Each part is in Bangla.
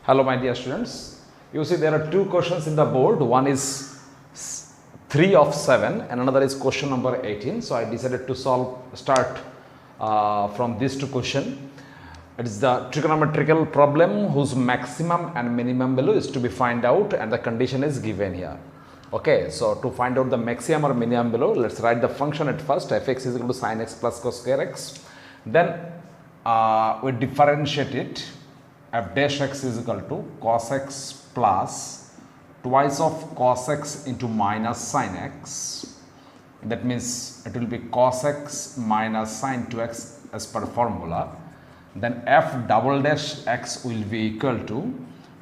Hello my dear students. You see there are two questions in the board. One is 3 of 7 and another is question number 18. So I decided to start from these two questions. It is the trigonometrical problem whose maximum and minimum value is to be find out and the condition is given here. Okay, so to find out the maximum or minimum value, let's write the function at first. Fx is equal to sin x plus cos square x. Then we differentiate it. F dash x is equal to cos x plus twice of cos x into minus sin x. That means it will be cos x minus sin 2x as per formula. Then f double dash x will be equal to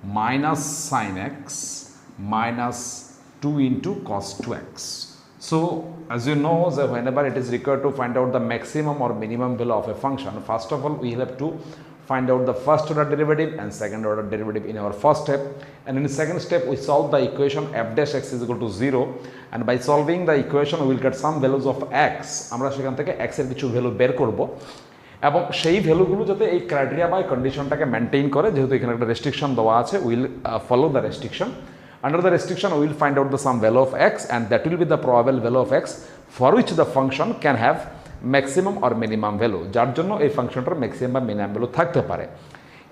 minus sin x minus 2 into cos 2x. So as you know that whenever it is required to find out the maximum or minimum value of a function, first of all we have to find out the first order derivative and second order derivative in our first step, and in the second step we solve the equation f dash x is equal to 0, and by solving the equation we will get some values of x. আমরা সেখান থেকে x এর কিছু ভ্যালু বের করব এবং সেই ভ্যালুগুলো যাতে এই ক্রাইটেরিয়া বা কন্ডিশনটাকে মেইনটেইন করে, যেহেতু এখানে একটা রেস্ট্রিকশন দেওয়া আছে, will follow the restriction. Under the restriction we will find out the some value of x, and that will be the probable value of x for which the function can have maximum or minimum value, যার জন্য এই ফাংশনটার ম্যাক্সিমাম বা মিনিমাম ভ্যালু থাকতে পারে.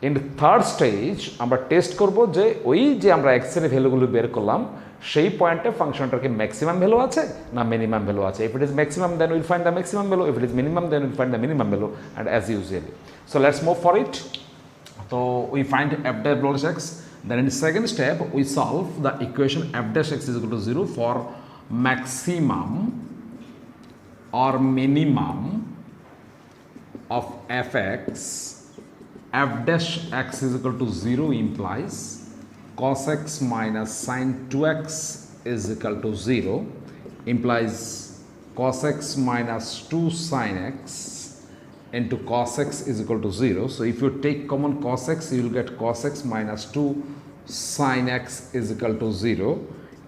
ইন থার্ড স্টেজ আমরা টেস্ট করব যে ওই যে আমরা x এর ভ্যালুগুলো বের করলাম সেই পয়েন্টে ফাংশনটার কি ম্যাক্সিমাম ভ্যালু আছে না মিনিমাম ভ্যালু আছে. If it is maximum then we will find the maximum value, if it is minimum then we will find the minimum value, and as usually. So let's move for it. So we find f dash x. Then in the second step we solve the equation f dash x is equal to 0 for maximum or minimum of fx. F dash x is equal to 0 implies cos x minus sin 2x is equal to 0, implies cos x minus 2 sin x into cos x is equal to 0. So if you take common cos x, you will get cos x minus 2 sin x is equal to 0.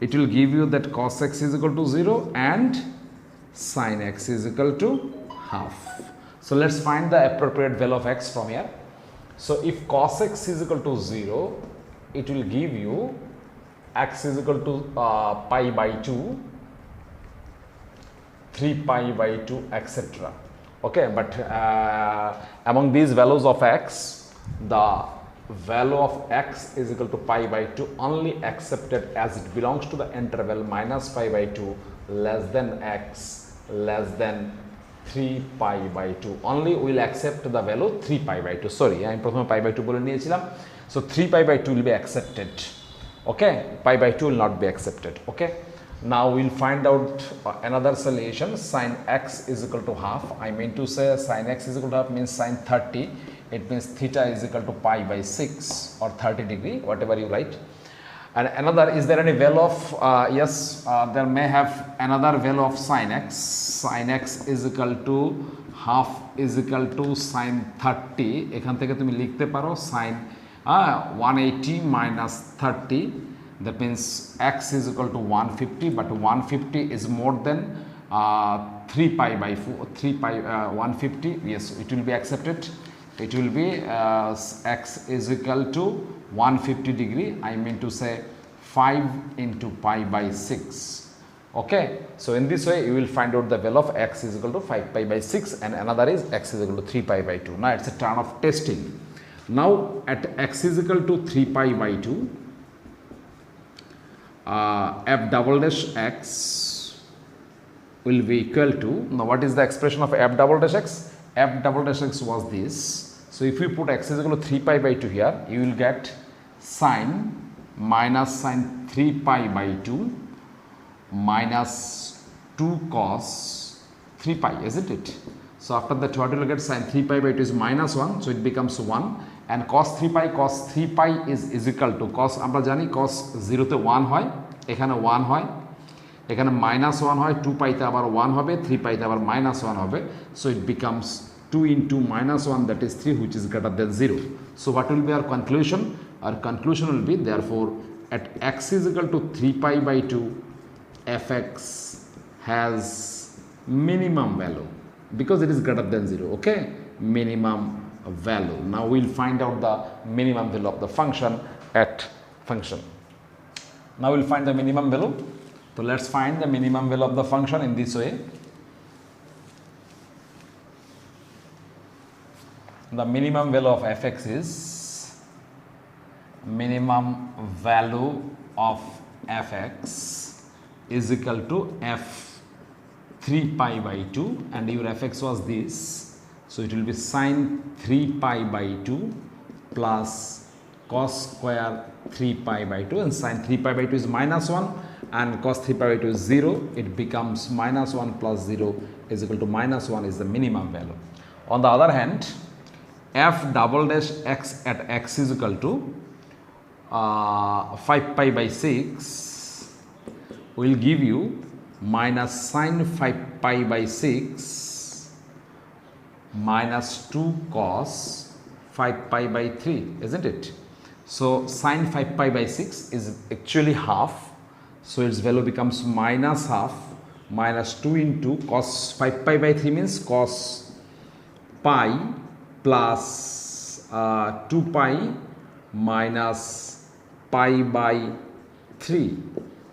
It will give you that cos x is equal to 0 and sin x is equal to half. So let's find the appropriate value of x from here. So if cos x is equal to 0, it will give you x is equal to pi by 2, 3 pi by 2, etc. Okay, but among these values of x, the value of x is equal to pi by 2 only accepted as it belongs to the interval minus pi by 2 less than x less than 3 pi by 2. Only we will accept the value 3 pi by 2. Sorry, I am প্রথমে pi by 2 বলে নিয়েছিলাম. So 3 pi by 2 will be accepted. Okay, pi by 2 will not be accepted. Okay. Now we will find out another solution. Sin x is equal to half. I mean to say sin x is equal to half means sin 30. It means theta is equal to pi by 6 or 30 degree, whatever you write. And another, is there any value of yes, there may have another value of sin x. Sin x is equal to half is equal to sin 30. এখান থেকে তুমি লিখতে পারো sin 180 minus 30. That means x is equal to 150, but 150 is more than 3 pi by 4, 3 pi 150. Yes, it will be accepted. It will be x is equal to 150 degree. I mean to say 5 into pi by 6. Okay, so in this way you will find out the value of x is equal to 5 pi by 6, and another is x is equal to 3 pi by 2. Now it's a turn of testing. Now at x is equal to 3 pi by 2, f double dash x will be equal to, now what is the expression of f double dash x? F double dash x was this. So if you put x is equal to 3 pi by 2 here, you will get sin minus sin 3 pi by 2 minus 2 cos 3 pi, isn't it? So after that what you will get? Sin 3 pi by 2 is minus 1, so it becomes 1, and cos 3 pi is equal to, cos আমরা জানি cos 0 তে 1 হয়, এখানে 1 হয়, এখানে minus 1 হয়, 2 pi তে আবার 1 হবে, 3 pi তে আবার minus 1 হবে. So it becomes 2 into minus 1, that is 3, which is greater than 0. So what will be our conclusion? Our conclusion will be, therefore at x is equal to 3 pi by 2, fx has minimum value because it is greater than 0. Okay, minimum value. Now we'll find out the minimum value of the function at function. Now we'll find the minimum value. So let's find the minimum value of the function in this way. The minimum value of fx is minimum value of fx is equal to f 3 pi by 2, and your fx was this, so it will be sine 3 pi by 2 plus cos square 3 pi by 2, and sine 3 pi by 2 is minus 1 and cos 3 pi by 2 is 0. It becomes minus 1 plus 0 is equal to minus 1 is the minimum value. On the other hand, f double dash x at x is equal to 5 pi by 6 will give you minus sine 5 pi by 6 minus 2 cos 5 pi by 3, isn't it? So sine 5 pi by 6 is actually half, so its value becomes minus half minus 2 into cos 5 pi by 3 means cos pi plus 2 pi minus pi by 3.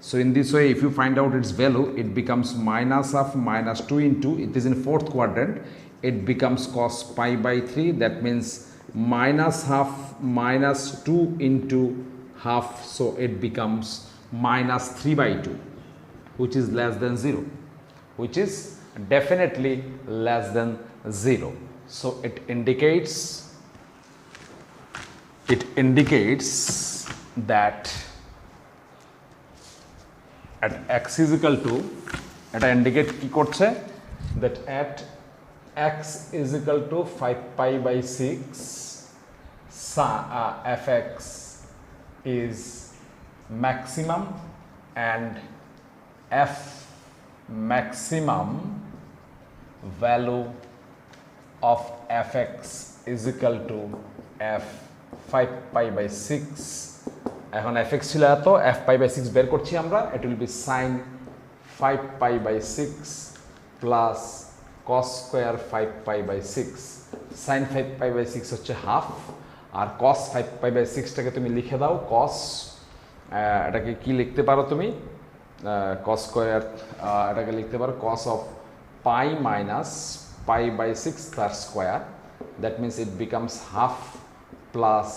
So in this way, if you find out its value, it becomes minus half minus 2 into, it is in fourth quadrant, it becomes cos pi by 3, that means minus half minus 2 into half, so it becomes minus 3 by 2, which is less than 0, which is definitely less than 0. So it indicates that at x is equal to, এটা indicate কি করছে, that at x is equal to 5 pi by 6 fx is maximum and f maximum value of fx is equal to f 5 pi by 6. এখন fx ছিল এত, f pi by 6 বের করছি আমরা, it will be sin 5 pi by 6 plus cos square 5 pi by 6. sin 5 pi by 6 হচ্ছে half, R cos 5 pi by 6 টাকে তুমি লিখে দাও cos, এটাকে কি লিখতে পারো তুমি, cos square, এটাকে লিখতে পারো cos of pi minus pi by 6 তার square, that means it becomes half plus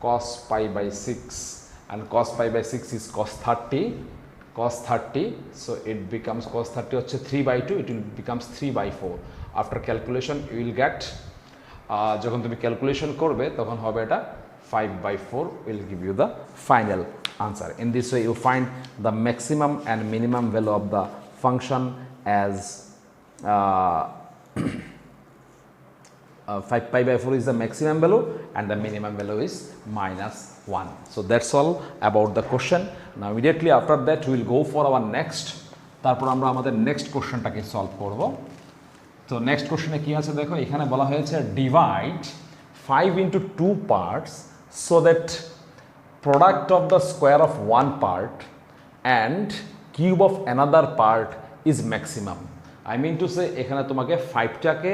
cos pi by 6, and cos pi by 6 is cos 30, so it becomes cos 30 হচ্ছে 3 by 2, it will becomes 3 by 4. After calculation you will get, যখন তুমি ক্যালকুলেশন করবে তখন হবে এটা 5 by 4 will give you the final answer. In this way you find the maximum and minimum value of the function as 5 pi by 4 is the maximum value and the minimum value is minus 1. So that's all about the question. Now immediately after that we will go for our next, তারপর আমরা আমাদের নেক্সট কোশ্চেনটাকে সলভ করব। তো নেক্সট কোশ্চেনে কি আছে দেখো, এখানে বলা হয়েছে divide 5 into 2 parts so that product of the square of one part and cube of another part is maximum. I mean to say এখানে তোমাকে 5টাকে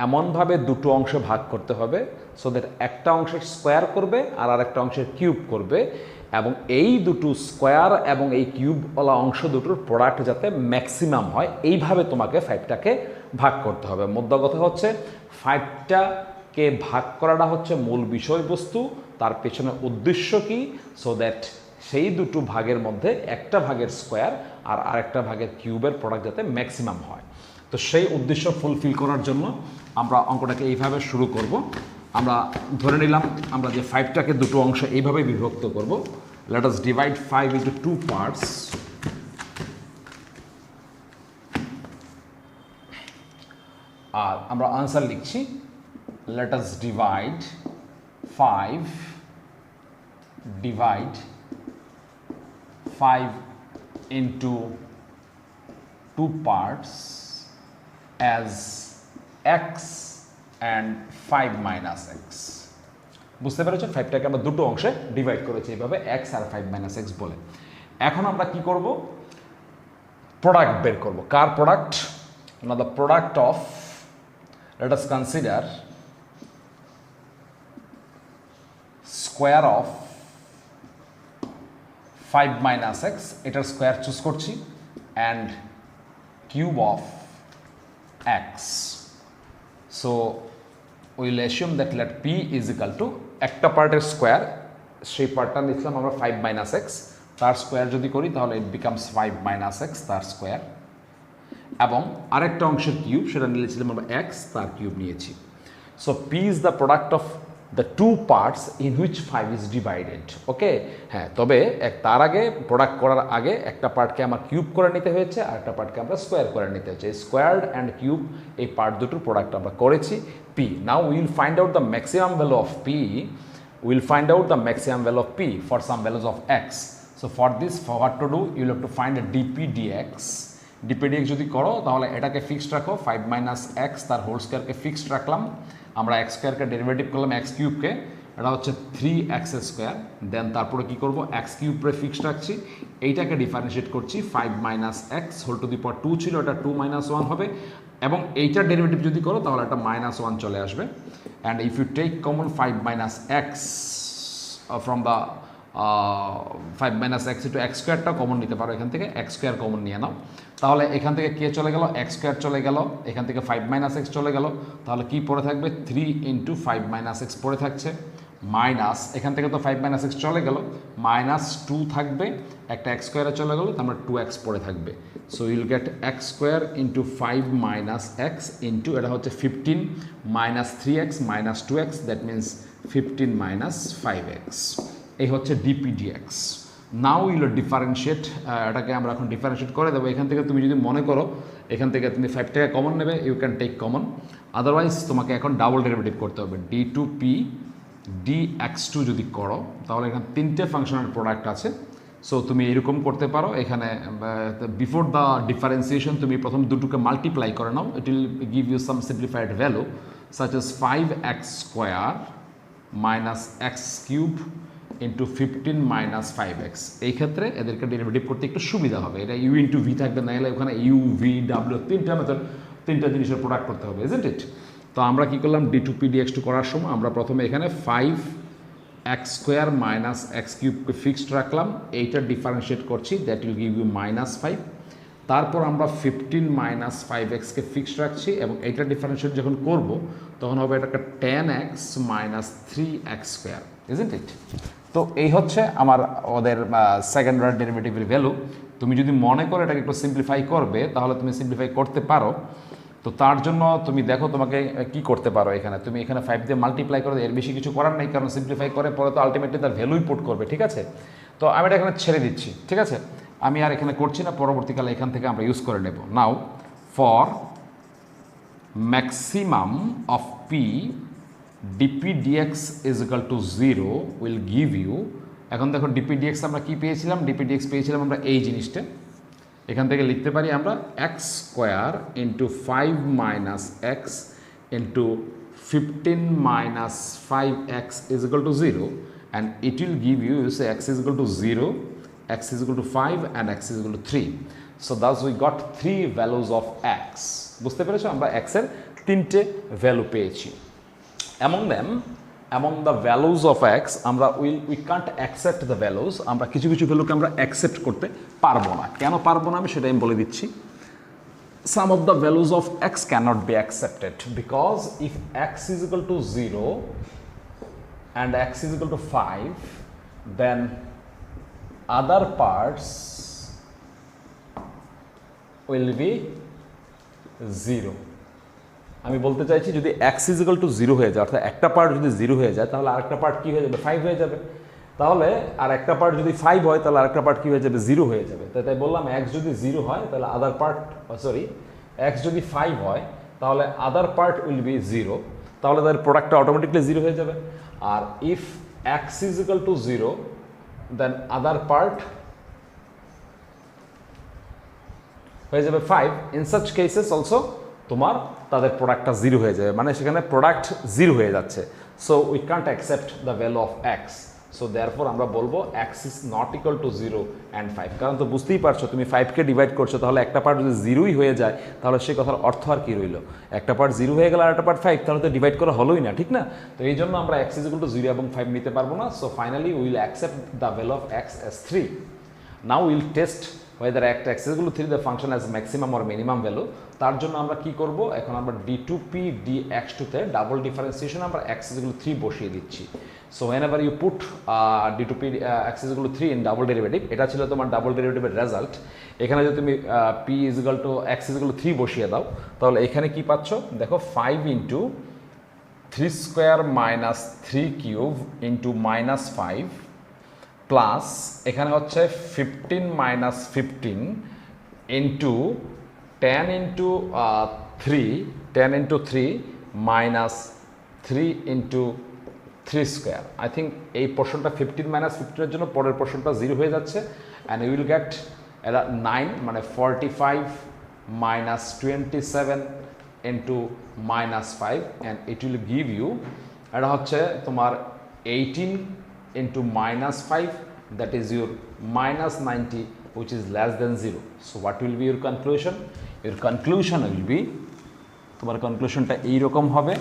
এমনভাবে দুটো অংশে ভাগ করতে হবে সো দ্যাট একটা অংশের স্কোয়ার করবে আর আরেকটা অংশের কিউব করবে, এবং এই দুটো স্কোয়ার এবং এই কিউবওয়ালা অংশ দুটোর প্রোডাক্ট যাতে ম্যাক্সিমাম হয়, এইভাবে তোমাকে 5টাকে ভাগ করতে হবে। মোদ্দা কথা হচ্ছে 5টাকে ভাগ করাটা হচ্ছে মূল বিষয়বস্তু, তার পেছনে উদ্দেশ্য কি, সো দ্যাট সেই দুটো ভাগের মধ্যে একটা ভাগের স্কোয়ার আর আরেকটা ভাগের কিউবের প্রোডাক্ট যাতে ম্যাক্সিমাম হয়। তো সেই উদ্দেশ্য ফুলফিল করার জন্য আমরা অঙ্কটাকে এইভাবে শুরু করব। আমরা ধরে নিলাম আমরা যে 5টাকে দুটো অংশে এইভাবে বিভক্ত করব। Let us divide 5 into 2 parts. আর আমরা আনসার লিখছি, let us divide 5 into 2 parts as x and 5 minus x. বুঝতে পেরেছো, 5টাকে আমরা দুটো অংশে ডিভাইড করেছি এইভাবে x আর 5 minus x বলে। এখন আমরা কি করব, প্রোডাক্ট বের করব। কার প্রোডাক্ট? না, the product of, let us consider square of 5 minus x এটার স্কোয়ার চুজ করছি and cube of x. So we will assume that let p is equal to একটা পার্টের স্কোয়ার, সেই পার্টটা লিখলাম আমরা 5 minus x, তার স্কোয়ার যদি করি তাহলে ইট বিকামস 5 minus x তার স্কোয়ার, এবং আরেকটা অংশের কিউব সেটা নিয়েছিলাম আমরা x তার কিউব নিয়েছি. So p is the product of the two parts in which 5 is divided. ওকে, হ্যাঁ, তবে তার আগে প্রোডাক্ট করার আগে একটা পার্টকে আমার কিউব করে নিতে হয়েছে আর একটা পার্টকে আমরা স্কোয়ার করে নিতে হয়েছে. স্কোয়ার্ড অ্যান্ড কিউব এই পার্ট দুটোর প্রোডাক্ট আমরা করেছি p. Now will find out the maximum value of p. Will find out the maximum value of p for some values of x. So for this what to do, you'll have to find dp dx. dp dx যদি করো তাহলে এটাকে ফিক্সড রাখো, 5 minus x তার হোল স্কোয়ারকে ফিক্সড রাখলাম, আমরা এক্স স্কোয়ারকে ডেরিভেটিভ করলাম এক্স কিউবকে, এটা হচ্ছে 3x স্কোয়ার, দেন তারপরে কি করব এক্স কিউবরে ফিক্সড রাখছি, এইটাকে ডিফারেন্সিয়েট করছি 5 minus x whole to the power 2 ছিল, এটা 2 minus 1 হবে, এবং এইটার ডেরিভেটিভ যদি করো তাহলে এটা -1 চলে আসবে. And if you take common 5 minus x from the 5 minus x into x স্কোয়ারটা কমন নিতে পারো, এখান থেকে এক্স স্কোয়ার কমন নিয়ে নাও, তাহলে এখান থেকে কে চলে গেল, এক্স স্কোয়ার চলে গেল, এখান থেকে 5 minus x চলে গেল, তাহলে কি পড়ে থাকবে 3 ইন্টু 5 minus x পড়ে থাকছে, মাইনাস এখান থেকে তো 5 minus x চলে গেল, -2 থাকবে, একটা এক্স স্কোয়ারে চলে গেল, তার মানে 2x পড়ে থাকবে. সো ইউল get x square into 5 minus x into এটা হচ্ছে 15 minus 3x minus 2x, that means 15 minus 5x. এই হচ্ছে ডিপি ডিএক্স. নাও ইউল ডিফারেন্সিয়েট, এটাকে আমরা এখন ডিফারেন্সিয়েট করে দেবো. এখান থেকে তুমি যদি মনে করো এখান থেকে তুমি 5 টাকা কমন নেবে, you can take common, otherwise তোমাকে এখন ডাবল ডেরিভেটিভ করতে হবে. d2p dx2 যদি করো তাহলে এখানে তিনটে ফাংশনের প্রোডাক্ট আছে. সো তুমি এরকম করতে পারো, এখানে বিফোর দ্য ডিফারেন্সিয়েশন তুমি প্রথম দুটোকে মাল্টিপ্লাই করে নাও, it will give you some simplified value such as 5x square minus x cube into 15 minus 5x. এই ক্ষেত্রে এদেরকে ডেরিভেটিভ করতে একটু সুবিধা হবে, এটা ইউ ইন্টু ভি থাকবে, না হলে ওখানে ইউ ভি ডাব্লিউ তিনটা মেথড, তিনটা জিনিসের প্রোডাক্ট করতে হবে, ইজন্ট ইট? তো আমরা কি করলাম, d2p dx2 করার সময় আমরা প্রথমে এখানে 5x স্কোয়ার মাইনাস এক্স কিউবকে ফিক্সড রাখলাম, এইটা ডিফারেন্সিয়েট করছি, দ্যাট উইল গিভ ইউ -5. তারপর আমরা 15 minus 5xকে ফিক্সড রাখছি, এবং এইটা ডিফারেন্সিয়েট যখন করব তখন হবে এটাকে 10x minus 3x square, isn't ইট? তো এই হচ্ছে আমার ওদের সেকেন্ড অর্ডার ডেরিভেটিভের ভ্যালু. তুমি যদি মনে করো এটাকে একটু সিম্পলিফাই করবে তাহলে তুমি সিম্পলিফাই করতে পারো. তো তার জন্য তুমি দেখো তোমাকে কি করতে পারো, এখানে তুমি এখানে 5 দিয়ে মাল্টিপ্লাই করো, এর বেশি কিছু করার নেই, কারণ সিম্পলিফাই করে পরে তো আলটিমেটলি তার ভ্যালুই পুট করবে, ঠিক আছে? তো আমি এটা এখানে ছেড়ে দিচ্ছি, ঠিক আছে? আমি আর এখানে করছি না, পরবর্তীকালে এখান থেকে আমরা ইউজ করে নেব. নাও for maximum of P dp dx is equal to 0 will give you, এখন দেখো dp dx আমরা কি পেয়েছিলাম, dp dx পেয়েছিলাম আমরা এই জিনিসটা, এখান থেকে লিখতে পারি আমরা x square into 5 minus x into 15 minus 5x is equal to 0, and it will give you say x is equal to 0, x is equal to 5 and x is equal to 3. So thus we got 3 values of x. বুঝতে পেরেছো, আমরা x এর তিনটে ভ্যালু পেয়েছি. Among the values of x আমরা we can't accept the values, আমরা কিছু কিছু ভ্যালুকে আমরা অ্যাকসেপ্ট করতে পারবো না. কেন পারবো না আমি সেটা আমি বলে দিচ্ছি. Some of the values of x cannot be accepted because if x is equal to 0 and x is equal to 5, then other parts will be 0. আমি বলতে চাইছি যদি x is equal to 0 হয়ে যায়, অর্থাৎ একটা পার্ট যদি 0 হয়ে যায় তাহলে আরেকটা পার্ট কি হয়ে যাবে, 5 হয়ে যাবে. তাহলে আর একটা পার্ট যদি 5 হয় তাহলে আরেকটা পার্ট কি হয়ে যাবে, 0 হয়ে যাবে. তাই বললাম x যদি 0 হয় তাহলে আদার পার্ট, x যদি 5 হয় তাহলে আদার পার্ট উইল বি 0, তাহলে তার প্রোডাক্টটা অটোমেটিকলি 0 হয়ে যাবে. আর ইফ x is equal to 0 then other part হয়ে যাবে 5. ইন সাচ কেসেস অলসো তোমার তাদের প্রোডাক্টটা 0 হয়ে যাবে, মানে সেখানে প্রোডাক্ট 0 হয়ে যাচ্ছে. So we can't accept the value of x. So therefore আমরা বলবো x is not equal to 0 and 5, কারণ তো বুঝতেই পারছো তুমি 5কে ডিভাইড করছো, তাহলে একটা পার্ট যদি 0ই হয়ে যায় তাহলে সেই কথার অর্থ আর কি রইল? একটা পার্ট 0 হয়ে গেল আর একটা পার্ট 5, তাহলে তো ডিভাইড করা হলোই না, ঠিক না? তো এই জন্য আমরা x ইজ ইকুয়াল টু 0 এবং 5 নিতে পারবো না। So finally will accept the value of x as 3. Now will test whether x is equal to 3 the function as maximum or minimum value. তার জন্য আমরা কি করব, এখন আমরা d2p dx2 তে ডাবল ডিফারেন্সিয়েশন আমরা x is equal to 3 বসিয়ে দিচ্ছি। So whenever you put d2p x is equal to 3 in double derivative, এটা ছিল তোমার ডাবল ডেরিভেটিভের রেজাল্ট। এখানে যদি তুমি p is equal to x is equal to 3 বসিয়ে দাও, তাহলে এখানে কি পাচ্ছ দেখো, 5 into 3 square minus 3 cube into minus 5 plus এখানে হচ্ছে 15 minus 15 into 10 into 3 minus 3 into 3 square. I think এই পোর্শনটা 15 মাইনাস 15-এর জন্য পরের পোর্শনটা 0 হয়ে যাচ্ছে, অ্যান্ড ইউ উইল গেট এটা 9 মানে 45 minus 27 into minus 5, and it will give you, এটা হচ্ছে তোমার 18 into minus 5, that is your minus 90, which is less than 0. So what will be your conclusion? Your conclusion will be, তোমার কনক্লুশনটা এইরকম হবে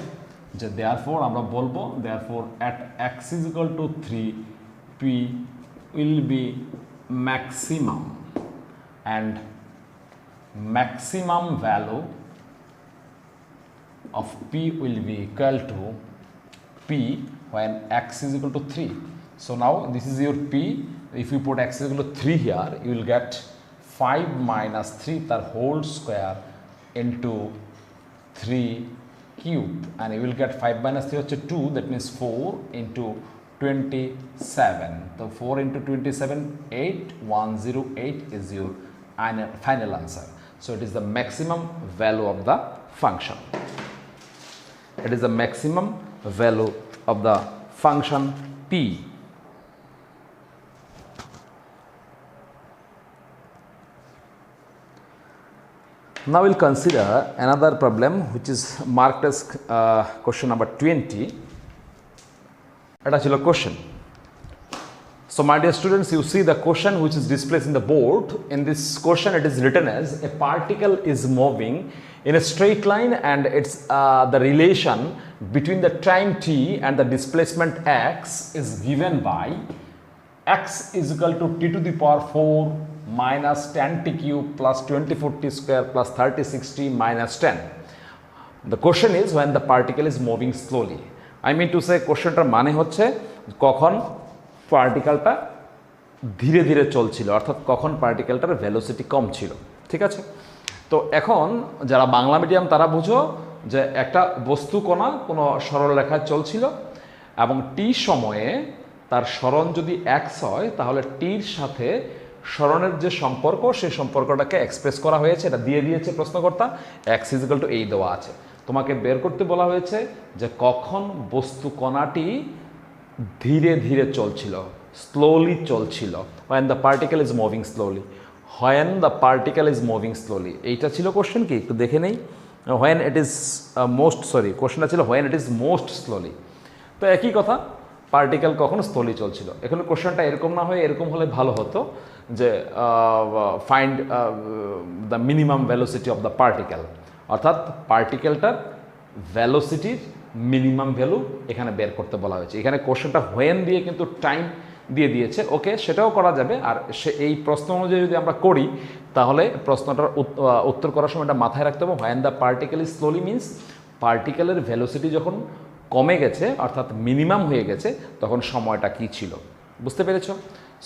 যে therefore আমরা বলবো therefore at x is equal to 3 p will be maximum, and maximum value of p will be equal to p when x is equal to 3. So now this is your p. If you put x is equal to 3 here, you will get 5 minus 3 the whole square into 3 cube, and you will get 5 minus 3 হচ্ছে 2, that means 4 into 27. So 4 into 27, 8108 is your final answer. So it is the maximum value of the function. It is the maximum value of the function p. Now we'll consider another problem which is marked as question number 20. Eta chilo question. So my dear students, you see the question which is displayed in the board. In this question it is written as a particle is moving in a straight line, and it's the relation between the time t and the displacement x is given by x is equal to t to the power 4 minus 10t cube plus 24t square plus 36t minus 10. The question is when the particle is moving slowly. I mean to say questionটার মানে হচ্ছে কখন পার্টিকেলটা ধীরে ধীরে চলছিল, অর্থাৎ কখন পার্টিকেলটার ভেলোসিটি কম ছিল, ঠিক আছে? তো এখন যারা বাংলা মিডিয়াম তারা বুঝো যে একটা বস্তু কণা কোনো সরলরেখায় চলছিল এবং টি সময়ে তার সরণ যদি এক্স হয়, তাহলে টির সাথে সরণের যে সম্পর্ক সেই সম্পর্কটাকে এক্সপ্রেস করা হয়েছে, এটা দিয়ে দিয়েছে প্রশ্নকর্তা, এক্স ইজ ইকুয়াল টু এই দেওয়া আছে। তোমাকে বের করতে বলা হয়েছে যে কখন বস্তু কণাটি ধীরে ধীরে চলছিল, স্লোলি চলছিল, when the particle is moving slowly, when the particle is moving slowly, এইটা ছিল কোশ্চেন। কি একটু দেখে নেই, when it is কোশ্চেনটা ছিল when it is most slowly। তো একই কথা, পার্টিকেল কখন স্লোলি চলছিল। এখানে কোশ্চেনটা এরকম না হয়ে এরকম হলে ভালো হতো যে find the minimum velocity of the particle, অর্থাৎ পার্টিকেলটার ভ্যালোসিটির মিনিমাম ভ্যালু এখানে বের করতে বলা হয়েছে। এখানে কোশ্চেনটা হোয়েন দিয়ে কিন্তু টাইম দিয়ে দিয়েছে, ওকে সেটাও করা যাবে। আর এই প্রশ্ন অনুযায়ী যদি আমরা করি তাহলে প্রশ্নটার উত্তর করার সময় এটা মাথায় রাখতে হবে, when the particle is slowly means পার্টিকেলের ভ্যালোসিটি যখন কমে গেছে অর্থাৎ মিনিমাম হয়ে গেছে তখন সময়টা কী ছিল। বুঝতে পেরেছো?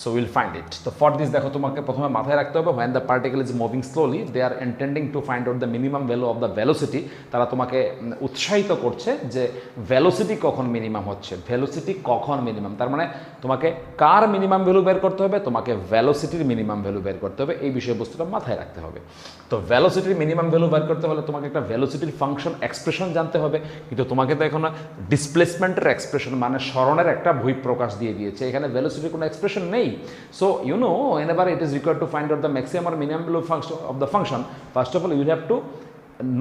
So will find it. তো ফর দিস দেখো, তোমাকে প্রথমে মাথায় রাখতে হবে when the particle is moving slowly they are intending to find out the minimum value of the velocity. তারা তোমাকে উৎসাহিত করছে যে ভ্যালোসিটি কখন মিনিমাম হচ্ছে, ভ্যালোসিটি কখন মিনিমাম, তার মানে তোমাকে কার মিনিমাম ভ্যালু বের করতে হবে, তোমাকে ভ্যালোসিটির মিনিমাম ভ্যালু বের করতে হবে। এই বিষয়বস্তুটা মাথায় রাখতে হবে। তো ভ্যালোসিটির মিনিমাম ভ্যালু বের করতে হলে তোমাকে একটা ভ্যালোসিটির ফাংশন এক্সপ্রেশন জানতে হবে, কিন্তু তোমাকে তো এখন ডিসপ্লেসমেন্টের এক্সপ্রেশন মানে সরণের একটা বহিঃপ্রকাশ দিয়ে দিয়েছে, এখানে ভ্যালোসিটির কোনো এক্সপ্রেশন নেই। So you know whenever it is required to find out the maximum or minimum value of the function, first of all you will have to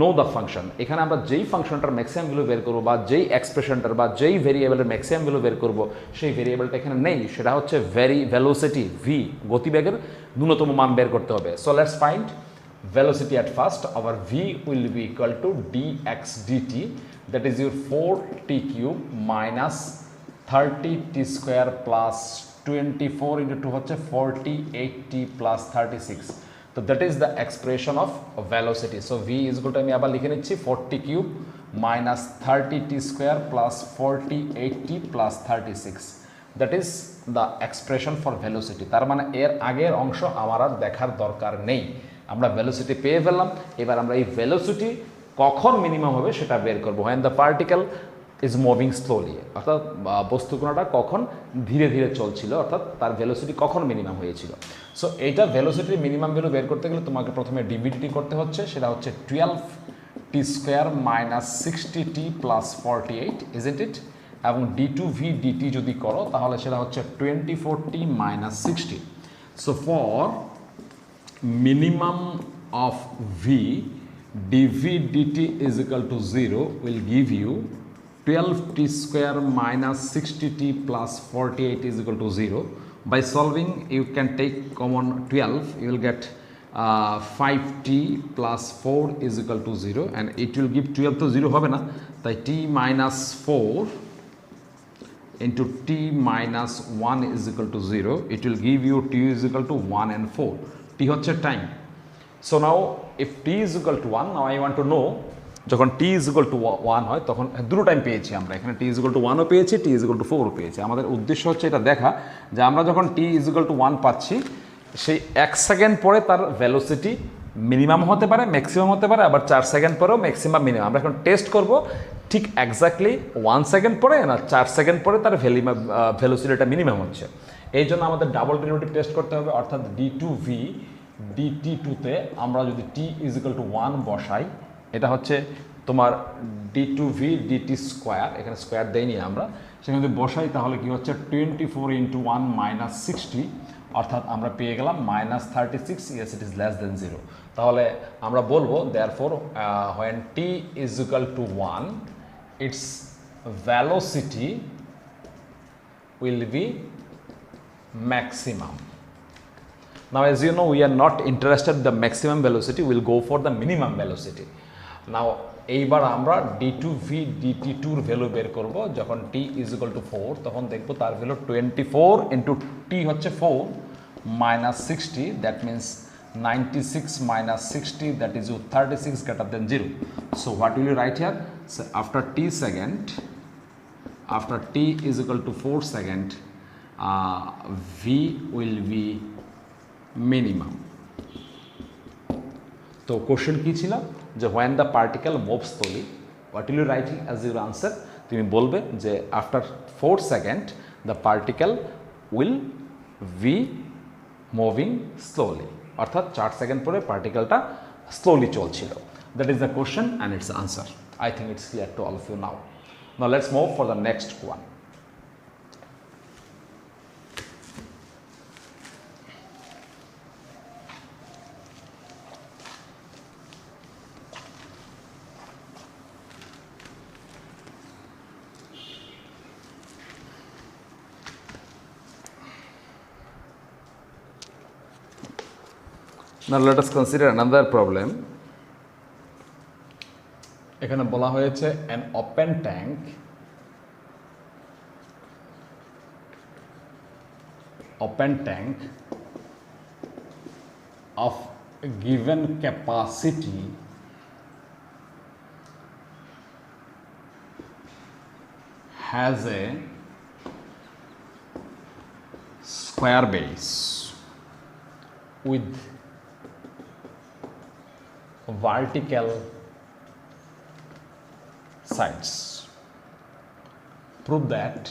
know the function. এখানে আমরা যেই ফাংশনটার ম্যাক্সিমাম ভ্যালু বের করবো বা যেই এক্সপ্রেশনটার বা যেই ভেরিয়েবলের ম্যাক্সিমাম ভ্যালু বের করবো সেই ভেরিয়েবলটা এখানে নেই, সেটা হচ্ছে ভেলোসিটি ভি, গতিবেগের ন্যূনতম মান বের করতে হবে। So let's find velocity at first. Our v will be equal to dx dt, that is your 4t cube minus 30t square plus 24 into 2 হচ্ছে 48t plus 36. So that is the expression of velocity. So v is equal to আমি আবার লিখে নিচ্ছি 40 cube minus 30t square plus 48t plus 36. That is the expression for velocity. তার মানে এর আগের অংশ আমার আর দেখার দরকার নেই, আমরা ভেলোসিটি পেয়ে ফেললাম। এবার আমরা এই ভেলোসিটি কখন মিনিমাম হবে সেটা বের করবো। When the particle is moving slowly, অর্থাৎ বস্তুকণাটা কখন ধীরে ধীরে চলছিল, অর্থাৎ তার ভেলোসিটি কখন মিনিমাম হয়েছিল। সো এইটা ভেলোসিটির মিনিমাম ভ্যালু বের করতে গেলে তোমাকে প্রথমে ডিভিডি করতে হচ্ছে, সেটা হচ্ছে 12t square minus 60t plus 48, isn't it? এবং d2v dt যদি করো তাহলে সেটা হচ্ছে 24t minus 60। So for minimum of v dv dt is equal to 0 will give you 12t square minus 60t plus 48 is equal to 0. By solving you can take common 12, you will get 5t plus 4 is equal to 0 and it will give 12 to 0 হবে না, তাই t minus 4 into t minus 1 is equal to 0, it will give you t is equal to 1 and 4. t হচ্ছে time. So now if t is equal to 1, now I want to know যখন t is equal to 1 হয় তখন দুটো টাইম পেয়েছি আমরা, এখানে t is equal to 1ও পেয়েছি, t is equal to 4ও পেয়েছি। আমাদের উদ্দেশ্য হচ্ছে এটা দেখা যে আমরা যখন t is equal to 1 পাচ্ছি সেই 1 সেকেন্ড পরে তার ভেলোসিটি মিনিমাম হতে পারে, ম্যাক্সিমাম হতে পারে, আবার 4 সেকেন্ড পরেও ম্যাক্সিমাম মিনিমাম। আমরা এখন টেস্ট করব ঠিক এক্স্যাক্টলি 1 সেকেন্ড পরে না 4 সেকেন্ড পরে তার ভেলোসিটিটা মিনিমাম হচ্ছে। এই জন্য আমাদের ডাবল ডেরিভেটিভ টেস্ট করতে হবে, অর্থাৎ d2v dt2তে আমরা যদি t is equal to 1 বসাই, এটা হচ্ছে তোমার d2v dt স্কোয়ার, এখানে স্কোয়ার দেইনি আমরা, সেখানে যদি বসাই তাহলে কি হচ্ছে 24 into 1 minus 60, অর্থাৎ আমরা পেয়ে গেলাম minus 36, yes it is less than 0। তাহলে আমরা বলবো therefore when t is equal to 1 its velocity will be maximum. Now as you know we are not interested in the maximum velocity, we will go for the minimum velocity. Now এইবার আমরা d2v dt2 এর ভ্যালু বের করব যখন t is equal to 4, তখন দেখব তার ভ্যালু 24 into t হচ্ছে 4 minus 60, that means 96 minus 60, that is 36 greater than 0. So what will you write here? So after t second, after t is equal to 4 second, v will be minimum. তো কোশ্চেন কি ছিল যে when the particle moves slowly, what will you write as your answer? তুমি বলবে যে after 4 second the particle will be moving slowly, অর্থাৎ 4 সেকেন্ড পরে পার্টিকেলটা স্লোলি চলছিল। That is the question and its answer. I think it's clear to all of you now. Now let's move for the next one. Now let us consider another problem. এখানে বলা হয়েছে an open tank of a given capacity has a square base with vertical sides. Prove that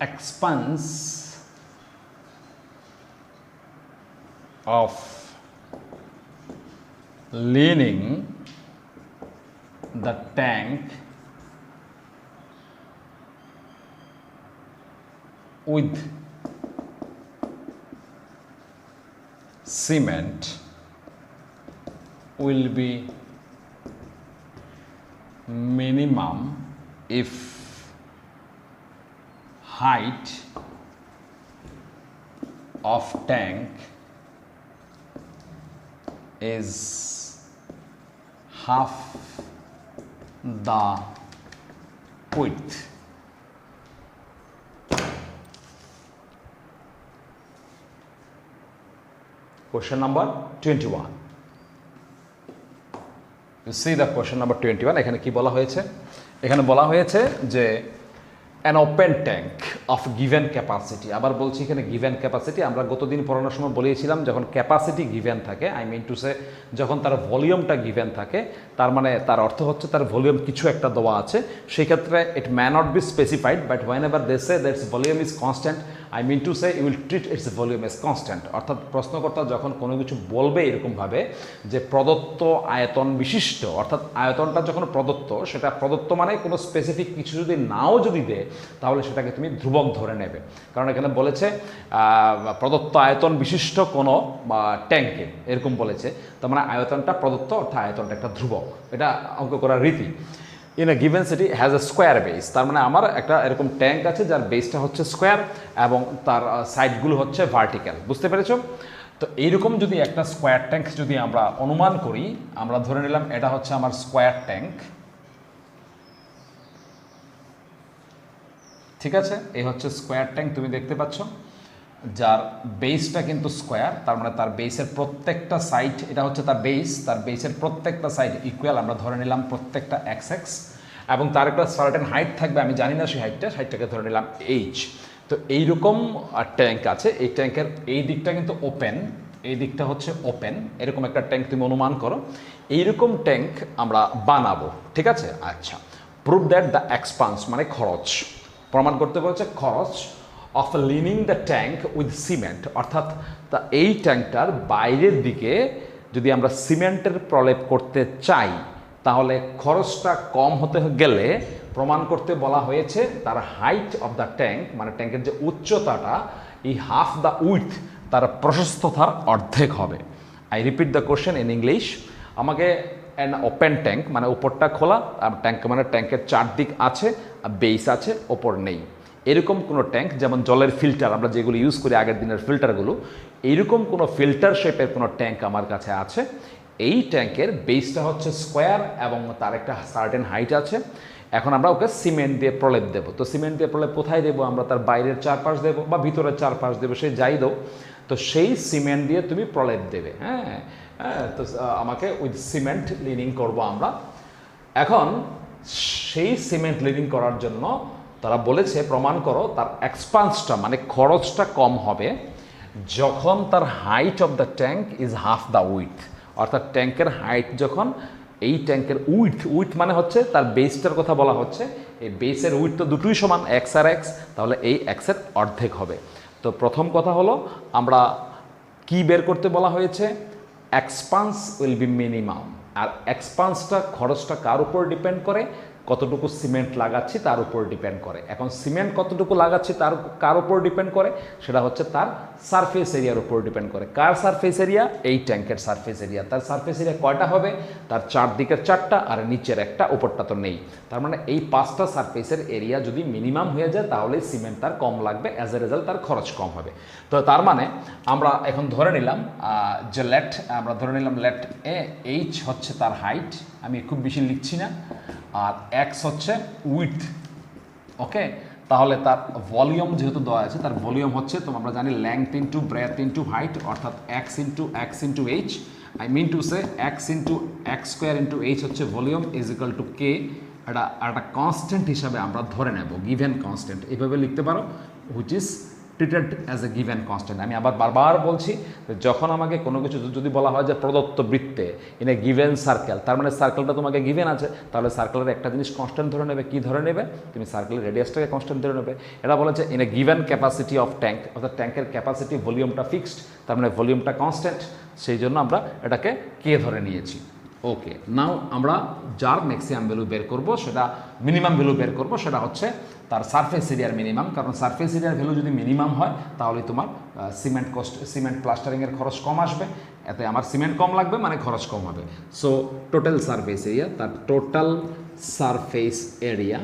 expanse of leaning the tank with cement will be minimum if height of tank is half the width. Question number 21. You see the question number 21. এখানে কি বলা হয়েছে? এখানে বলা হয়েছে যে an open tank of given capacity. আবার বলছি এখানে given capacity, আমরা গতদিন পড়ানোর সময় বলেছিলাম যখন ক্যাপাসিটি given থাকে, আই মিন টু সে যখন তার ভলিউমটা given থাকে, তার মানে তার অর্থ হচ্ছে তার ভলিউম কিছু একটা দেওয়া আছে, সেই ক্ষেত্রে it may not be specified, but whenever they say that its volume is constant, I mean to say you will treat its volume as constant. অর্থাৎ প্রশ্নকর্তা যখন কোনো কিছু বলবে এরকমভাবে যে প্রদত্ত আয়তন বিশিষ্ট, অর্থাৎ আয়তনটা যখন প্রদত্ত, সেটা প্রদত্ত মানে কোনো স্পেসিফিক কিছু যদি নাও যদি দেয় তাহলে সেটাকে তুমি ধ্রুবক ধরে নেবে। কারণ এখানে বলেছে প্রদত্ত আয়তন বিশিষ্ট কোনো ট্যাঙ্কে, এরকম বলেছে, তার মানে আয়তনটা প্রদত্ত অর্থাৎ আয়তনটা একটা ধ্রুবক। এটা অঙ্ক করার রীতি। In a given city has a square base, তার মানে আমার একটা এরকম ট্যাঙ্ক আছে যার বেসটা হচ্ছে স্কোয়ার এবং তার সাইডগুলো হচ্ছে ভার্টিক্যাল। বুঝতে পেরেছ? তো এইরকম যদি একটা স্কোয়ার ট্যাঙ্ক যদি আমরা অনুমান করি, আমরা ধরে নিলাম এটা হচ্ছে আমার স্কোয়ার ট্যাঙ্ক, ঠিক আছে? এই হচ্ছে স্কোয়ার ট্যাঙ্ক, তুমি দেখতে পাচ্ছ, যার বেসটা কিন্তু স্কোয়ার, তার মানে তার বেসের প্রত্যেকটা সাইড, এটা হচ্ছে তার বেস, তার বেসের প্রত্যেকটা সাইড ইকুয়াল, আমরা ধরে নিলাম প্রত্যেকটা এক্স এক্স, এবং তার একটা সার্টেন হাইট থাকবে, আমি জানি না সেই হাইটটাকে ধরে নিলাম এইচ। তো এইরকম ট্যাঙ্ক আছে, এই ট্যাঙ্কের এই দিকটা কিন্তু ওপেন, এই দিকটা হচ্ছে ওপেন, এরকম একটা ট্যাঙ্ক তুমি অনুমান করো। এইরকম ট্যাঙ্ক আমরা বানাবো, ঠিক আছে? আচ্ছা, প্রুভ দ্যাট দ্য এক্সপান্স মানে খরচ, প্রমাণ করতে বলছে খরচ of lining the tank with cement, অর্থাৎ তা এই ট্যাঙ্কটার বাইরের দিকে যদি আমরা সিমেন্টের প্রলেপ করতে চাই তাহলে খরচটা কম হতে গেলে প্রমাণ করতে বলা হয়েছে তার হাইট অফ দ্য ট্যাঙ্ক, মানে ট্যাঙ্কের যে উচ্চতাটা, এই হাফ দ্য উইথ, তার প্রশস্ততার অর্ধেক হবে। I repeat the question in English. আমাকে অ্যান ওপেন ট্যাঙ্ক মানে উপরটা খোলা, আর ট্যাঙ্ক মানে ট্যাঙ্কের চারদিক আছে, বেস আছে, ওপর নেই, এরকম কোনো ট্যাঙ্ক, যেমন জলের ফিল্টার আমরা যেগুলো ইউজ করি আগের দিনের ফিল্টারগুলো, এইরকম কোনো ফিল্টার শেপের কোনো ট্যাঙ্ক আমার কাছে আছে। এই ট্যাঙ্কের বেসটা হচ্ছে স্কোয়ার এবং তার একটা সার্টেন হাইট আছে। এখন আমরা ওকে সিমেন্ট দিয়ে প্রলেপ দেবো। তো সিমেন্ট দিয়ে প্রলেপ কোথায় দেবো? আমরা তার বাইরের চারপাশ দেবো বা ভিতরের চারপাশ দেবো, সে যাই দাও, তো সেই সিমেন্ট দিয়ে তুমি প্রলেপ দেবে। হ্যাঁ, তো আমাকে উইথ সিমেন্ট লিনিং করব আমরা। এখন সেই সিমেন্ট লিনিং করার জন্য তারা বলেছে প্রমাণ করো তার এক্সপান্সটা মানে খরচটা কম হবে যখন তার height of the tank is half the with, অর্থাৎ ট্যাঙ্কের হাইট যখন এই ট্যাঙ্কের উইথ মানে হচ্ছে তার বেসটার কথা বলা হচ্ছে, এই বেসের উইথ তো দুটোই সমান, এক্স আর এক্স, তাহলে এই এক্সের অর্ধেক হবে। তো প্রথম কথা হলো আমরা কি বের করতে বলা হয়েছে? Expense will be minimum. আর এক্সপান্সটা খরচটা কার উপর ডিপেন্ড করে? কতটুকু সিমেন্ট লাগাচ্ছি তার উপর ডিপেন্ড করে। এখন সিমেন্ট কতটুকু লাগাচ্ছি তার কার উপর ডিপেন্ড করে? সেটা হচ্ছে তার সারফেস এরিয়ার উপর ডিপেন্ড করে। কার সারফেস এরিয়া? এই ট্যাঙ্কের সারফেস এরিয়া। তার সারফেস এরিয়া কয়টা হবে? তার চারদিকের চারটা আর নিচের একটা, উপরটা তো নেই। তার মানে এই পাঁচটা সারফেসের এরিয়া যদি মিনিমাম হয়ে যায় তাহলে সিমেন্ট তার কম লাগবে, অ্যাজ এ রেজাল্ট তার খরচ কম হবে। তো তার মানে আমরা এখন ধরে নিলাম যে আমরা ধরে নিলাম লেট এইচ হচ্ছে তার হাইট, আমি খুব বেশি লিখছি না, আর এক্স হচ্ছে উইথ। ওকে, তাহলে তার ভলিউম যেহেতু দেওয়া আছে, তার ভলিউম হচ্ছে, তো আমরা জানি length into breadth into height, অর্থাৎ x into h, I mean to say x square into h হচ্ছে volume is equal to k. এটা একটা কনস্ট্যান্ট হিসাবে আমরা ধরে নেব, গিভেন কনস্ট্যান্ট এইভাবে লিখতে পারো, which is treated as a given constant. আমি আবার বারবার বলছি, যখন আমাকে কোনো কিছু যদি বলা হয় যে প্রদত্ত বৃত্তে ইন এ গিভেন সার্কেল, তার মানে সার্কেলটা তোমাকে গিভেন আছে, তাহলে সার্কেলের একটা জিনিস কনস্ট্যান্ট ধরে নেবে। কি ধরে নেবে? তুমি সার্কেলের রেডিয়াসটাকে কনস্ট্যান্ট ধরে নেবে। এটা বলেছে in a given capacity of tank, অর্থাৎ ট্যাঙ্কের ক্যাপাসিটি ভলিউমটা ফিক্সড, তার মানে ভলিউমটা কনস্ট্যান্ট, সেই জন্য আমরা এটাকে কে ধরে নিয়েছি। ওকে, নাও আমরা যার ম্যাক্সিমাম ভ্যালু বের করব সেটা মিনিমাম ভ্যালু বের করব, সেটা হচ্ছে তার সারফেস এরিয়ার মিনিমাম। কারণ সারফেস এরিয়ার ভ্যালু যদি মিনিমাম হয় তাহলে তোমার সিমেন্ট প্লাস্টারিংয়ের খরচ কম আসবে, এতে আমার সিমেন্ট কম লাগবে মানে খরচ কম হবে। সো টোটাল সারফেস এরিয়া, তার total surface area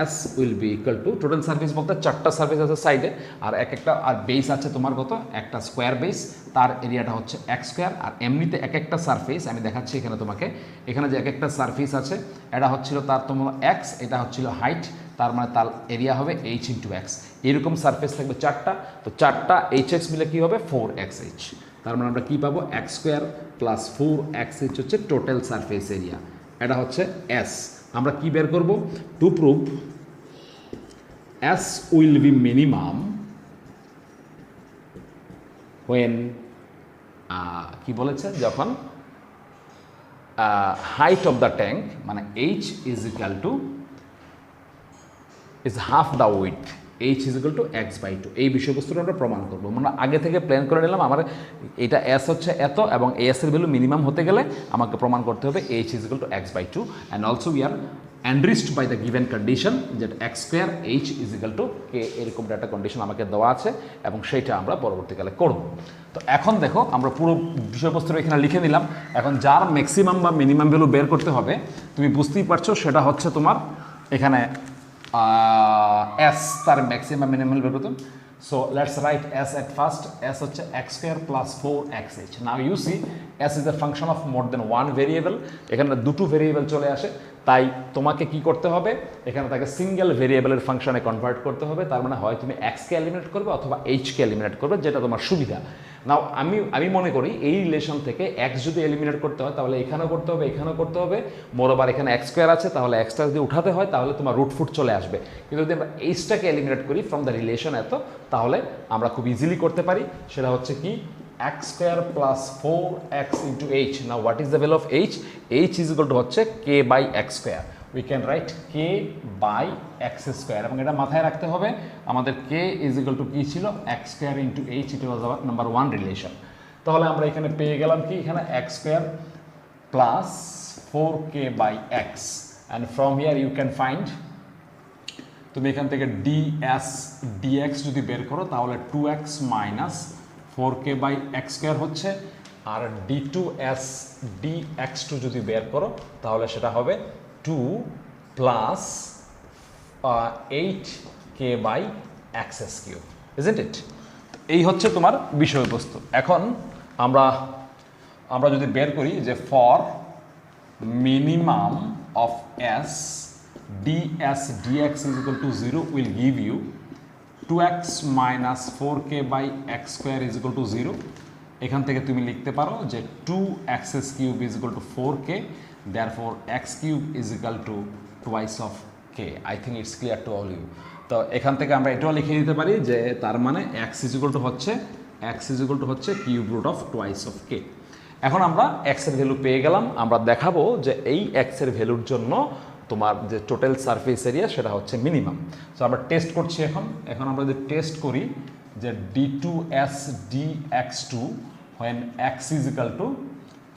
S will B equal to, total surface বলতে 4টা সারফেস আছে সাইডে, আর একটা আর বেস আছে তোমার কত, একটা স্কোয়ার বেস, তার এরিয়াটা হচ্ছে এক্স স্কোয়ার। আর এমনিতে একটা সারফেস আমি দেখাচ্ছি এখানে তোমাকে, এখানে যে একটা সারফেস আছে এটা হচ্ছিল তার তোমার এক্স, এটা হচ্ছিল হাইট, তার মানে তার এরিয়া হবে এইচ ইন্টু এক্স। এরকম সারফেস থাকবে 4টা, তো 4টা এইচ এক্স মিলে কী হবে 4xh। তার মানে আমরা কী পাবো, এক্স স্কোয়ার প্লাস 4xh হচ্ছে টোটাল সারফেস এরিয়া, এটা হচ্ছে এস। আমরা কি বের করব, to prove S will be minimum when, কি বলেছে, যখন হাইট অফ দ্য ট্যাঙ্ক মানে H is equal to is half the with, H is equal to x by two. এই বিষয়বস্তুটা আমরা প্রমাণ করবো, আমরা আগে থেকে প্ল্যান করে নিলাম আমার এটা এস হচ্ছে এত, এবং এস এর ভ্যালু মিনিমাম হতে গেলে আমাকে প্রমাণ করতে হবে h is equal to x by two, and also we are enriched by the given condition যেটা x square h is equal to k, এরকম একটা কন্ডিশন আমাকে দেওয়া আছে এবং সেইটা আমরা পরবর্তীকালে করব। তো এখন দেখো আমরা পুরো বিষয়বস্তুটা এখানে লিখে নিলাম। এখন যার ম্যাক্সিমাম বা মিনিমাম ভ্যালু বের করতে হবে তুমি বুঝতেই পারছো, সেটা হচ্ছে তোমার এখানে এস, তার ম্যাক্সিমাম মিনিমাম বের করতাম। So let's write S at first, S হচ্ছে x square plus 4xh। Now you see S is a function of more than one variable, এখানে দুটো ভেরিয়েবল চলে আসে, তাই তোমাকে কি করতে হবে, এখানে তাকে সিঙ্গেল ভেরিয়েবলের ফাংশনে কনভার্ট করতে হবে। তার মানে হয় তুমি এক্সকে এলিমিনেট করবে অথবা এইচকে এলিমিনেট করবে, যেটা তোমার সুবিধা। নাও আমি মনে করি এই রিলেশন থেকে এক্স যদি এলিমিনেট করতে হয় তাহলে এখানেও করতে হবে, এখানেও করতে হবে, মোরওভার এখানে এক্স স্কোয়ার আছে, তাহলে এক্সটা যদি উঠাতে হয় তাহলে তোমার রুটফুট চলে আসবে। কিন্তু যদি আমরা এইচটাকে এলিমিনেট করি ফ্রম দ্য রিলেশন এত, তাহলে আমরা খুব ইজিলি করতে পারি। সেটা হচ্ছে কি, x square plus 4x into h. Now what is the value of h? h is equal to হচ্ছে k by x square. We can write k by x square, এবং এটা মাথায় রাখতে হবে আমাদের k is equal to কি ছিল, x square into h, it was our number 1 relation. তাহলে আমরা এখানে পেয়ে গেলাম কি, এখানে x square plus 4k by x, and from here you can find, তুমি এখান থেকে ds dx যদি বের করো তাহলে 2x minus 4k by x square হচ্ছে, আর d2s dx2 যদি বের করো তাহলে সেটা হবে 2 plus 8k by x cube, isn't it? এই হচ্ছে তোমার বিষয়বস্তু। এখন আমরা যদি বের করি যে for minimum of s ds dx is equal to 0 will give you 2x minus 4k by x square is equal to 0. এখান থেকে তুমি লিখতে পারো যে 2x cube is equal to 4k, therefore x cube is equal to twice of k. I think it's clear to all you. তো এখান থেকে আমরা এটাও লিখে দিতে পারি যে তার মানে x is equal to হচ্ছে cube root of twice of k. এখন আমরা x এর ভ্যালু পেয়ে গেলাম, আমরা দেখাবো যে এই x এর ভ্যালুর জন্য তোমার যে টোটাল সারফেস এরিয়া সেটা হচ্ছে মিনিমাম। সো আমরা টেস্ট করছি এখন আমরা যদি টেস্ট করি যে d2s dx2 when x is equal to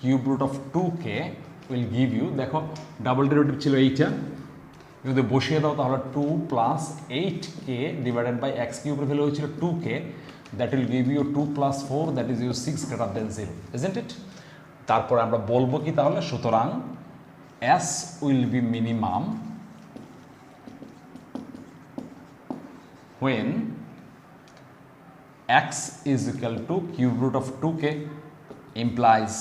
cube root of 2k will give you, দেখো ডাবল ডেরিভেটিভ ছিল এইটা, যদি বসিয়ে দাও তাহলে 2 plus 8k divided by x cube এর ভ্যালু হয়েছিল 2k, that will give you 2 plus 4, that is you 6 greater than 0, isn't it? তারপরে আমরা বলবো কি তাহলে, সুতরাং S will be minimum when x is equal to cube root of 2k implies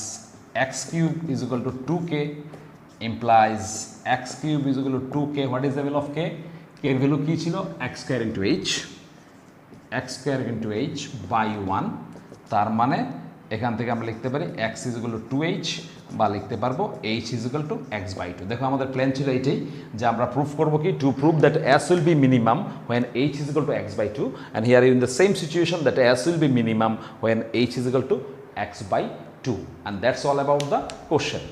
x cube is equal to 2k implies x cube is equal to 2k. What is the value of k? K এর ভ্যালু কি ছিল, x square into h by 1, তার মানে এখান থেকে আমরা লিখতে পারি x is equal to 2h বা লিখতে পারবো h is equal to x by 2. দেখো আমাদের প্ল্যান ছিল এইটাই যে আমরা প্রুফ করবো কি, to prove that s will be minimum when h is equal to x by 2, and here in the same situation that s will be minimum when h is equal to x by 2, and that's all about the question.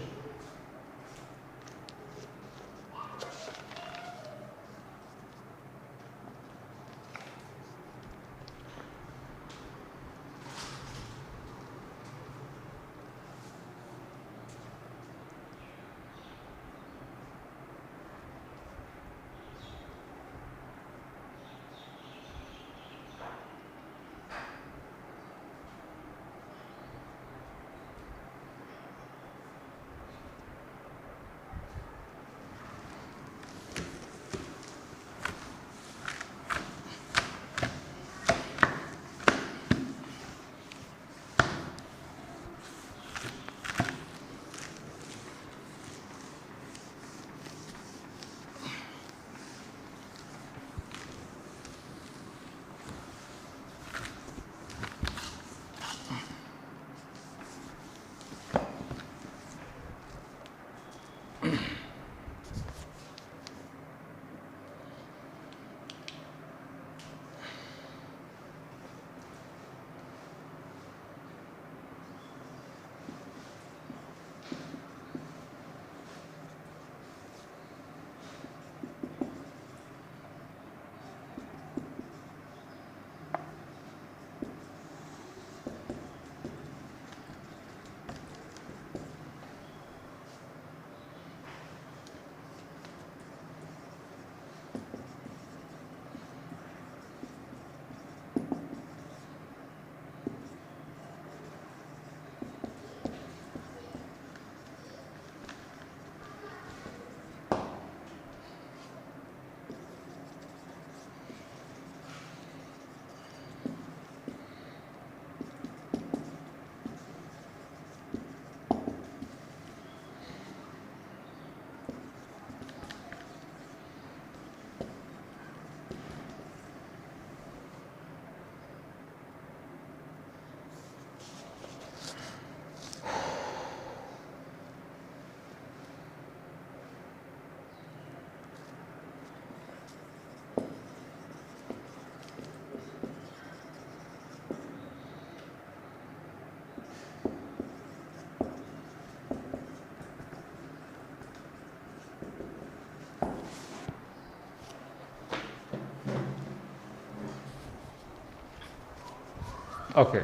Okay.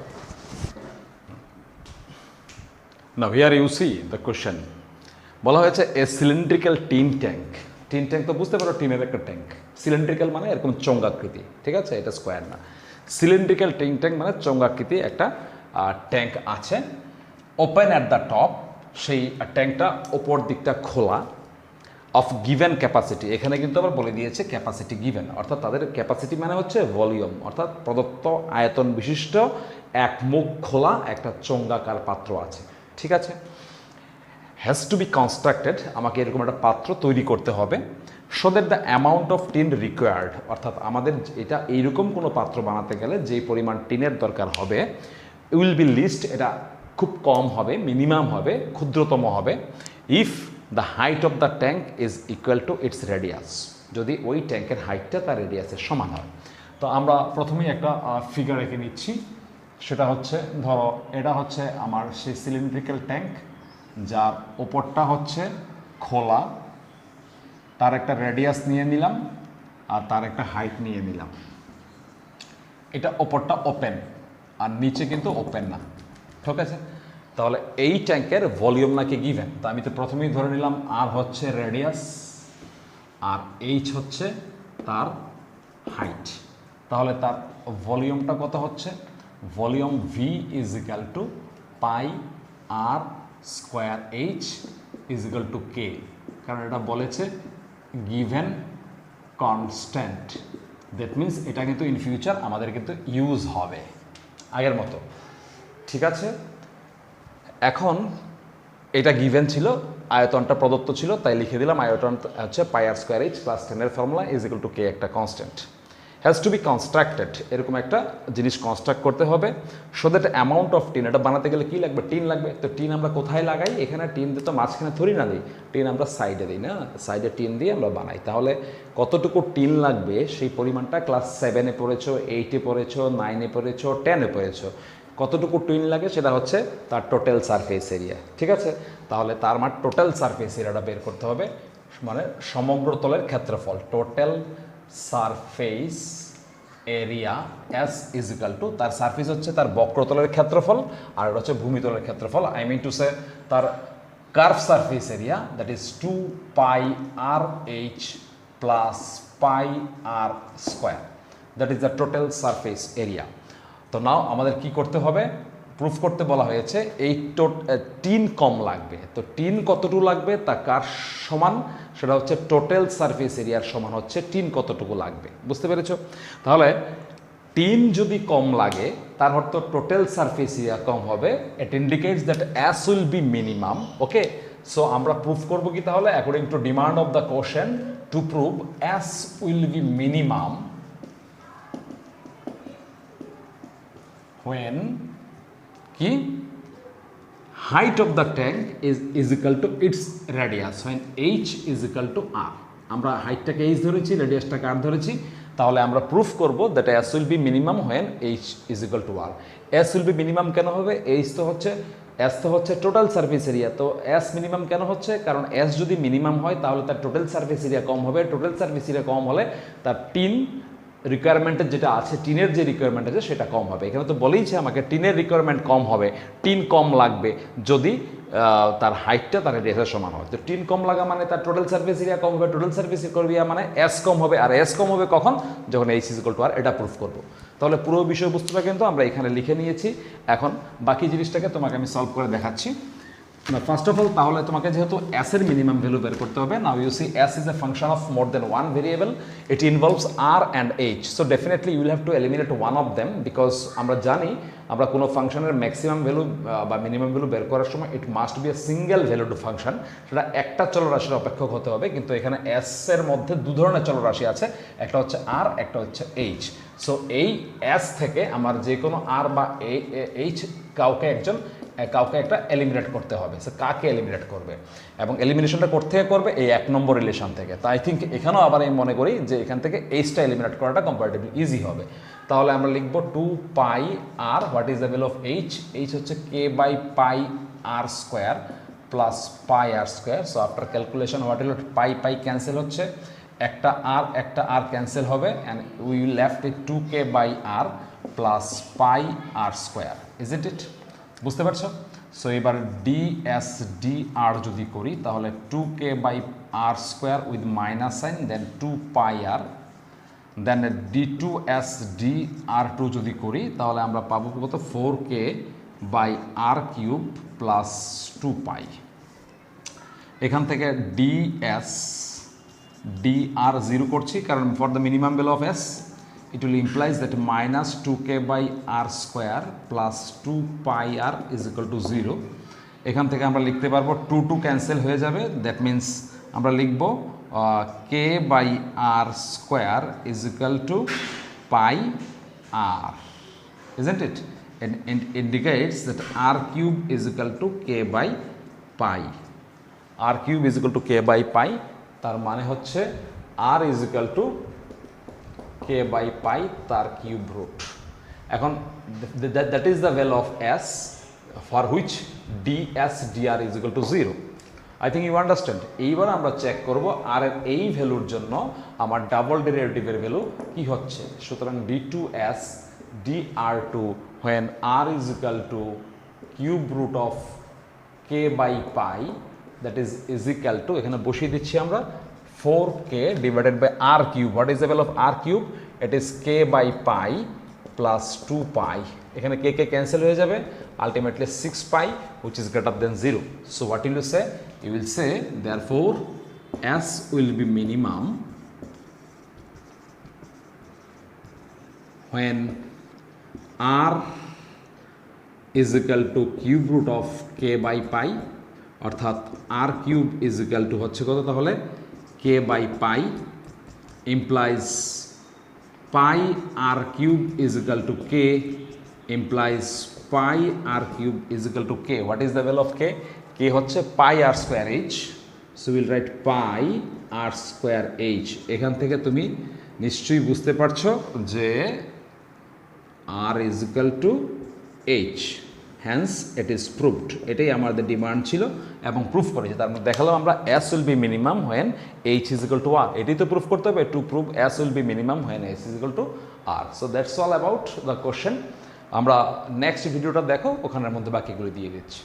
Now here you see the question. বলা হয়েছে a cylindrical tin tank. Tin tank তো বুঝতে পারো, টিনের একটা ট্যাঙ্ক। সিলিন্ড্রিক্যাল মানে এরকম চঙ্গাকৃতি, ঠিক আছে, এটা স্কোয়ার না। সিলিন্ড্রিক্যাল টিন ট্যাঙ্ক মানে চঙ্গাকৃতি একটা ট্যাঙ্ক আছে। ওপেন অ্যাট দ্য টপ, সেই ট্যাঙ্কটা ওপর দিকটা খোলা। অফ গিভেন ক্যাপাসিটি, এখানে কিন্তু আবার বলে দিয়েছে ক্যাপাসিটি গিভেন, অর্থাৎ তাদের ক্যাপাসিটি মানে হচ্ছে ভলিউম, অর্থাৎ প্রদত্ত আয়তন বিশিষ্ট এক মুখ খোলা একটা চঙ্গাকার পাত্র আছে, ঠিক আছে। হ্যাজ টু বি কনস্ট্রাক্টেড, আমাকে এরকম একটা পাত্র তৈরি করতে হবে। So that the amount of tin required, অর্থাৎ আমাদের এটা এইরকম কোনো পাত্র বানাতে গেলে যেই পরিমাণ টিনের দরকার হবে উইল বি লিস্ট, এটা খুব কম হবে, মিনিমাম হবে, ক্ষুদ্রতম হবে। If the height of the tank is equal to its radius, যদি ওই ট্যাঙ্কের হাইটটা তার রেডিয়াসের সমান হয়। তো আমরা প্রথমেই একটা ফিগার এঁকে নিচ্ছি। সেটা হচ্ছে, ধরো এটা হচ্ছে আমার সেই সিলিন্ড্রিক্যাল ট্যাঙ্ক, যার ওপরটা হচ্ছে খোলা, তার একটা রেডিয়াস নিয়ে নিলাম আর তার একটা হাইট নিয়ে নিলাম। এটা ওপরটা ওপেন আর নিচে কিন্তু ওপেন না, ঠিক আছে। তাহলে এই ট্যাঙ্কের ভলিউম নাকি গিভেন, তা আমি তো প্রথমেই ধরে নিলাম আর হচ্ছে রেডিয়াস আর এইচ হচ্ছে তার হাইট। তাহলে তার ভলিউমটা কত হচ্ছে? Volume V is equal to pi R square h is equal to k, কারণ এটা বলেছে গিভেন কনস্ট্যান্ট। দ্যাট মিনস এটা কিন্তু ইন ফিউচার আমাদের কিন্তু ইউজ হবে আগের মতো, ঠিক আছে। এখন এটা গিভেন ছিল, আয়তনটা প্রদত্ত ছিল, তাই লিখে দিলাম আয়তন হচ্ছে pi R square h plus 10 formula is equal to k, একটা constant. Has to be constructed, এরকম একটা জিনিস কনস্ট্রাক্ট করতে হবে। So that amount of tin, এটা বানাতে গেলে কী লাগবে? টিন লাগবে। তো টিন আমরা কোথায় লাগাই? এখানে টিন দিয়ে তো মাঝখানে থরি না দিই, টিন আমরা সাইডে দিই না, সাইডে টিন দিয়ে আমরা বানাই। তাহলে কতটুকু টিন লাগবে সেই পরিমাণটা ক্লাস 7-এ পড়েছো, 8-এ পড়েছো, 9-এ পড়েছো, 10-এ পড়েছো, কতটুকু টিন লাগে সেটা হচ্ছে তার টোটাল সারফেস এরিয়া, ঠিক আছে। তাহলে তার মানে টোটাল সারফেস এরিয়াটা বের করতে হবে, মানে সমগ্র তলের ক্ষেত্রফল, total surface area S is equal two, তার সারফেস হচ্ছে তার বক্রতলের ক্ষেত্রফল আর এটা হচ্ছে ভূমিতলের ক্ষেত্রফল। আই মিন টু সে তার curve surface area, that is 2 pi R H plus pi R square, that is the total surface area. তো নাও আমাদের কি করতে হবে? প্রুফ করতে বলা হয়েছে এই টিন কম লাগবে। তো টিন কতটুকু লাগবে তা কার সমান? সেটা হচ্ছে টোটাল সারফেস এরিয়ার সমান হচ্ছে টিন কতটুকু লাগবে, বুঝতে পেরেছো? তাহলে টিন যদি কম লাগে তার অর্থ টোটাল সারফেস এরিয়া কম হবে। ইট indicates that S will be minimum. Okay, so আমরা প্রুফ করবো কি তাহলে? According to demand of the question, two prove S will be minimum when কি height of the tank is equal to its radius, when h is equal to r, আমরা হাইটটাকে h ধরেছি, রেডিয়াসটাকে r ধরেছি। তাহলে আমরা প্রুফ করব that s will be minimum when h is equal to r। s will be minimum কেন হবে? h তো হচ্ছে s তো হচ্ছে টোটাল সারফেস এরিয়া, তো s মিনিমাম কেন হচ্ছে? কারণ s যদি মিনিমাম হয় তাহলে তার টোটাল সারফেস এরিয়া কম হবে, টোটাল সারফেস এরিয়া কম হলে তার টিন রিকোয়ারমেন্টের যেটা আছে, টিনের যে রিকোয়ারমেন্ট আছে সেটা কম হবে। এখানে তো বলেইছে আমাকে টিনের রিকোয়ারমেন্ট কম হবে, টিন কম লাগবে যদি তার হাইটটা তার রেডিয়াসের সমান হয়। তো টিন কম লাগা মানে তার টোটাল সারফেস এরিয়া কম হবে, টোটাল সারফেস এরিয়া মানে এস কম হবে, আর এস কম হবে কখন? যখন এইচ ইজ ইকুয়াল টু আর। এটা প্রুফ করবো। তাহলে পুরো বিষয়বস্তুটা কিন্তু আমরা এখানে লিখে নিয়েছি। এখন বাকি জিনিসটাকে তোমাকে আমি সলভ করে দেখাচ্ছি। না, ফার্স্ট অফ অল তাহলে তোমাকে যেহেতু s এর মিনিমাম ভ্যালু বের করতে হবে। Now you see s is a function of more than one variable, it involves r and h, so definitely you will have to eliminate one of them, because আমরা জানি আমরা কোনো ফাংশনের ম্যাক্সিমাম ভ্যালু বা মিনিমাম ভ্যালু বের করার সময় it must be a single valued function, সেটা একটা চলরাশির অপেক্ষক হতে হবে। কিন্তু এখানে s এর মধ্যে দু ধরনের চলরাশি আছে, একটা হচ্ছে r, একটা হচ্ছে h। সো এই s থেকে আমার যে কোনো r বা h কাউকে একটা এলিমিনেট করতে হবে। সে কাকে এলিমিনেট করবে এবং এলিমিনেশনটা করতে করবে এই 1 নম্বর রিলেশন থেকে। তাই আই থিঙ্ক এখানেও আবার আমি মনে করি যে এখান থেকে এইচটা এলিমিনেট করাটা কম্পারেটিভলি ইজি হবে। তাহলে আমরা লিখব 2 pi r, what is the value of h? H হচ্ছে k by pi R square plus pi R square. So after calculation what will pi pi cancel হচ্ছে, একটা আর ক্যান্সেল হবে and we left with 2k by r plus pi R square, isn't it? বুঝতে পারছো? সো এবার ডিএস ডি আর যদি করি তাহলে 2k by R square with minus sign then 2 pi R, then d2s dr2 যদি করি তাহলে আমরা পাবো কত 4k by R cube plus 2 pi. এখান থেকে ds dr 0 করছি কারণ for the minimum value of s it will implies that minus 2k by r square plus 2 pi r is equal to 0। এখান থেকে আমরা লিখতে পারবো 2 ক্যান্সেল হয়ে যাবে, দ্যাট মিন্স আমরা লিখব k by r square is equal to pi r, isn't it? And it indicates that r cube is equal to k by pi, r cube is equal to k by pi, তার মানে হচ্ছে r is equal to k by pi তার কিউব রুট। এখন that is the value of s for which ds dr is equal to 0. I think you understand. এইবার আমরা চেক করব আর এর এই ভ্যালুর জন্য আমার ডাবল ডেরিভেটিভের ভ্যালু কি হচ্ছে। সুতরাং d2s dr2 when r is equal to cube root of k by pi that is equal to, এখানে বসিয়ে দিচ্ছি আমরা 4k divided by r cube. What is the value of r cube? It is k by pi plus 2 pi. এখানে k cancel হয়ে যাবে, ultimately 6 pi which is greater than 0. So what will you say? You will say therefore s will be minimum when r is equal to cube root of k by pi, অর্থাৎ r cube is equal to হচ্ছে কত তাহলে k by pi implies pi r cube is equal to k implies pi r cube is equal to k. What is the value of k? k হচ্ছে pi r square h, so we'll write pi r square h. এখান থেকে তুমি নিশ্চয়ই বুঝতে পারছো যে r is equal to h, hence it is proved. এটাই আমাদের ডিমান্ড ছিল এবং প্রুফ করেছি। তার মধ্যে দেখালাম আমরা s will be minimum when h is equal to r, এটাই তো প্রুফ করতে হবে, to prove s will be minimum when h is equal to r. So that's all about the question. আমরা নেক্সট ভিডিওটা দেখো, ওখানের মধ্যে বাকিগুলো দিয়ে দিচ্ছি।